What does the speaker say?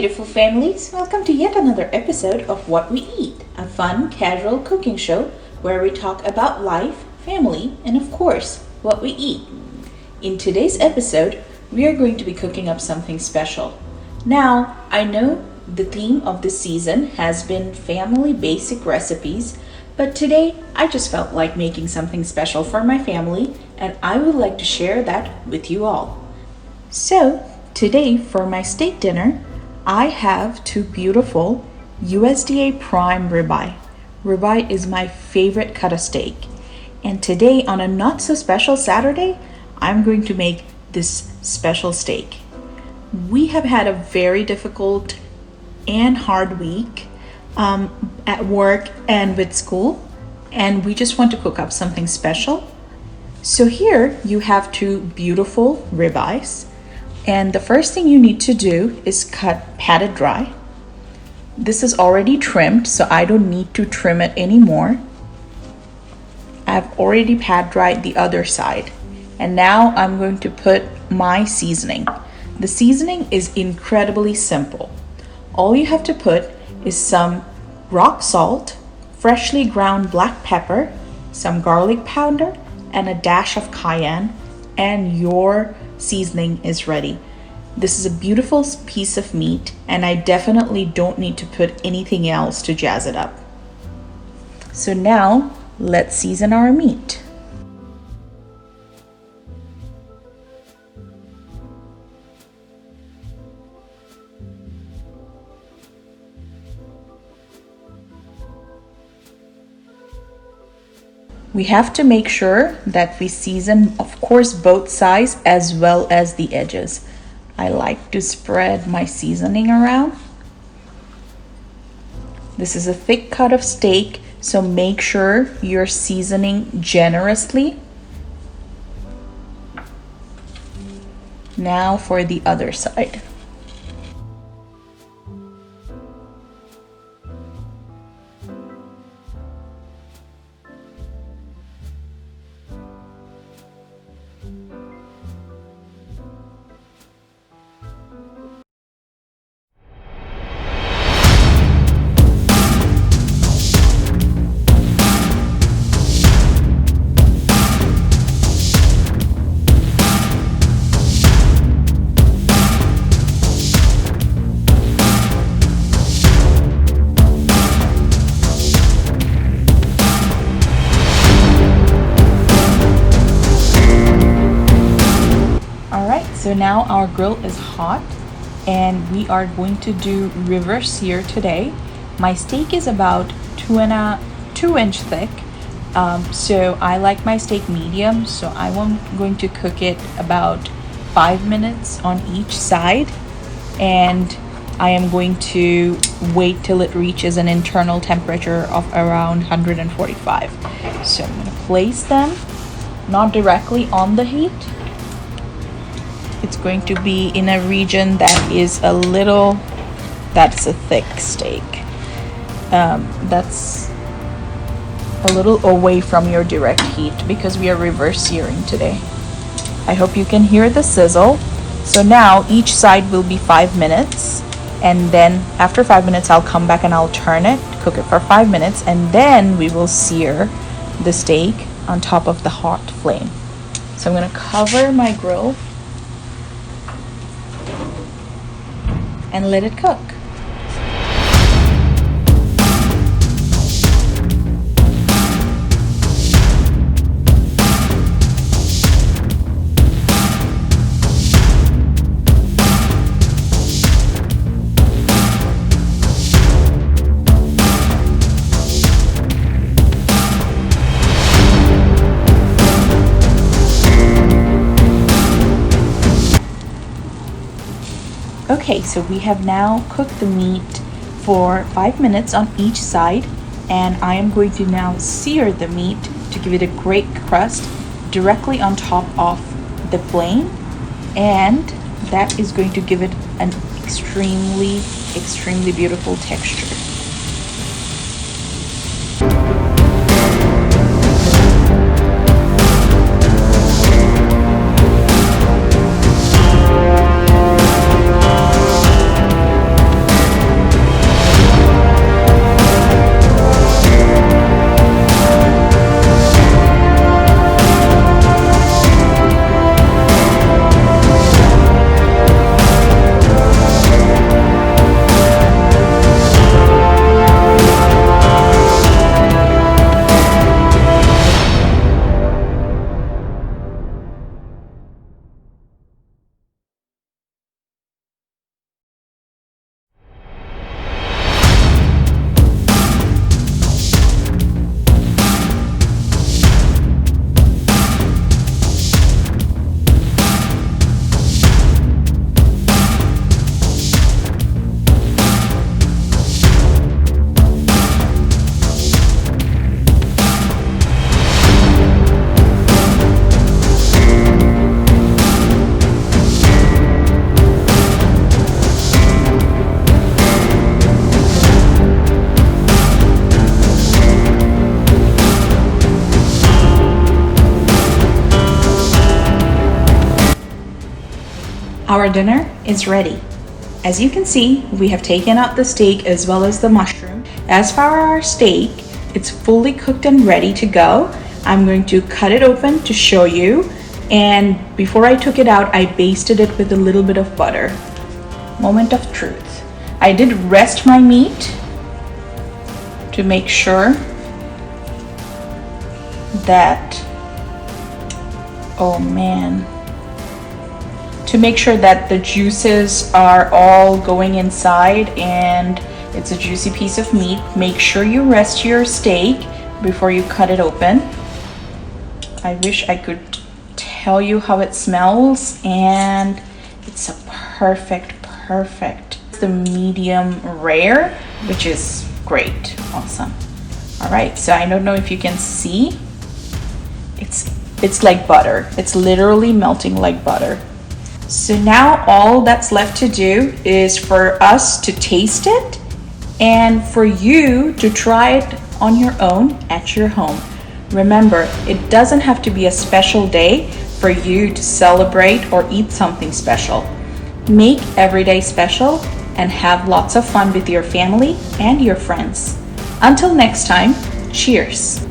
beautiful families. Welcome to yet another episode of What We Eat, a fun, casual cooking show where we talk about life, family, and of course, what we eat. In today's episode, we are going to be cooking up something special. Now, I know the theme of the season has been family basic recipes, but today I just felt like making something special for my family, and I would like to share that with you all. So, today for my steak dinner, I have two beautiful USDA Prime Ribeye. Ribeye is my favorite cut of steak. And today, on a not so special Saturday, I'm going to make this special steak. We have had a very difficult and hard week at work and with school, and we just want to cook up something special. So here you have two beautiful ribeyes. And the first thing you need to do is pat it dry. This is already trimmed, so I don't need to trim it anymore. I've already pat dried the other side. And now I'm going to put my seasoning. The seasoning is incredibly simple. All you have to put is some rock salt, freshly ground black pepper, some garlic powder, and a dash of cayenne, and your seasoning is ready. This is a beautiful piece of meat, and I definitely don't need to put anything else to jazz it up. So now let's season our meat. We have to make sure that we season, of course, both sides as well as the edges. I like to spread my seasoning around. This is a thick cut of steak, so make sure you're seasoning generously. Now for the other side. So now our grill is hot and we are going to do reverse sear today. My steak is about 2-inch thick. So I like my steak medium, so I'm going to cook it about 5 minutes on each side, and I am going to wait till it reaches an internal temperature of around 145. So I'm going to place them not directly on the heat. It's going to be in a region that's a thick steak. That's a little away from your direct heat because we are reverse searing today. I hope you can hear the sizzle. So now each side will be 5 minutes, and then after 5 minutes I'll come back and I'll turn it, cook it for 5 minutes, and then we will sear the steak on top of the hot flame. So I'm going to cover my grill and let it cook. Okay, so we have now cooked the meat for 5 minutes on each side, and I am going to now sear the meat to give it a great crust directly on top of the flame, and that is going to give it an extremely beautiful texture. Our dinner is ready. As you can see, we have taken out the steak as well as the mushroom. As for our steak, it's fully cooked and ready to go. I'm going to cut it open to show you. And before I took it out, I basted it with a little bit of butter. Moment of truth. I did rest my meat to make sure that, to make sure that the juices are all going inside and it's a juicy piece of meat. Make sure you rest your steak before you cut it open. I wish I could tell you how it smells, and it's a perfect. The medium rare, which is great. Awesome. All right, so I don't know if you can see. It's like butter. It's literally melting like butter. So now all that's left to do is for us to taste it and for you to try it on your own at your home. Remember, it doesn't have to be a special day for you to celebrate or eat something special. Make every day special and have lots of fun with your family and your friends. Until next time, cheers!